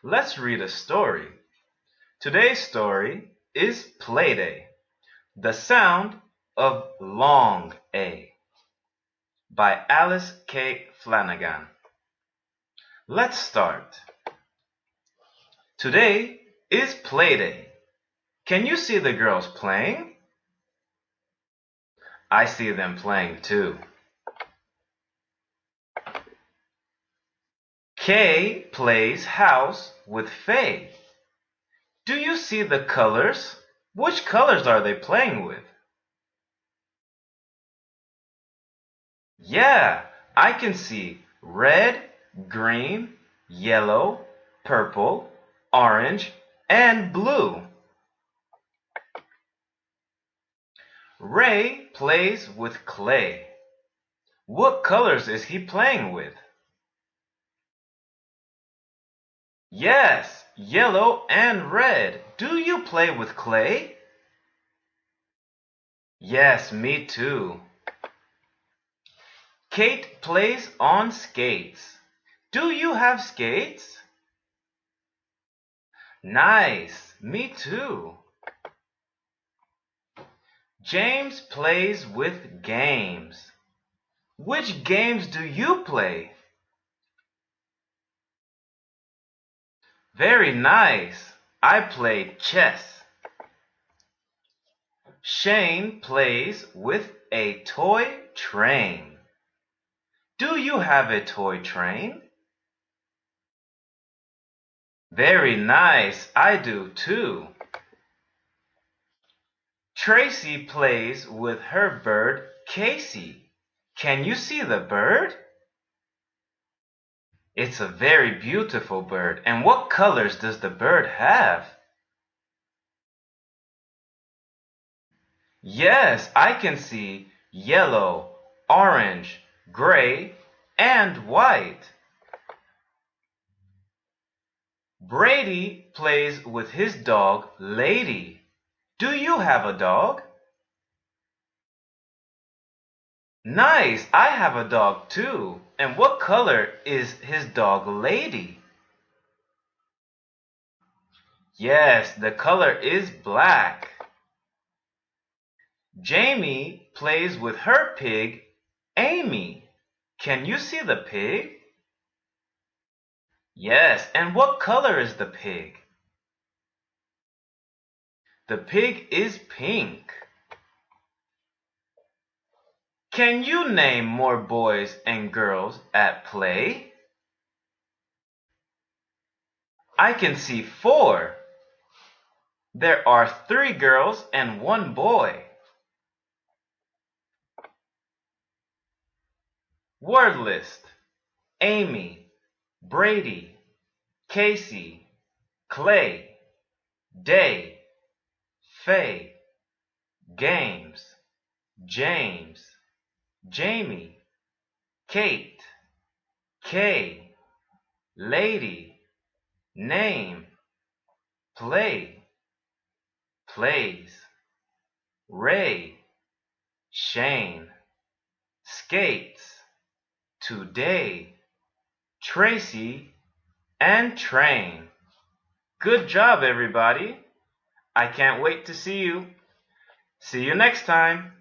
Let's read a story. Today's story is Playday, the sound of long A, by Alice K. Flanagan. Let's start. Today is Playday. Can you see the girls playing? I see them playing too. Kay plays house with Faye. Do you see the colors? Which colors are they playing with? Yeah, I can see red, green, yellow, purple, orange, and blue. Ray plays with clay. What colors is he playing with? Yes, yellow and red. Do you play with clay? Yes, me too. Kate plays on skates. Do you have skates? Nice, me too. James plays with games. Which games do you play? Very nice. I play chess. Shane plays with a toy train. Do you have a toy train? Very nice. I do too. Tracy plays with her bird, Casey. Can you see the bird? It's a very beautiful bird. And what colors does the bird have? Yes, I can see yellow, orange, gray, and white. Brady plays with his dog, Lady. Do you have a dog? Nice, I have a dog too. And what color is his dog, Lady? Yes, the color is black. Jamie plays with her pig, Amy. Can you see the pig? Yes, and what color is the pig? The pig is pink. Can you name more boys and girls at play? I can see 4. There are 3 girls and 1 boy. Word list: Amy, Brady, Casey, Clay, Day, Faye, Games, James, Jamie, Kate, Kay, Lady, Name, Play, Plays, Ray, Shane, Skates, Today, Tracy, and Train. Good job, everybody. I can't wait to see you. See you next time.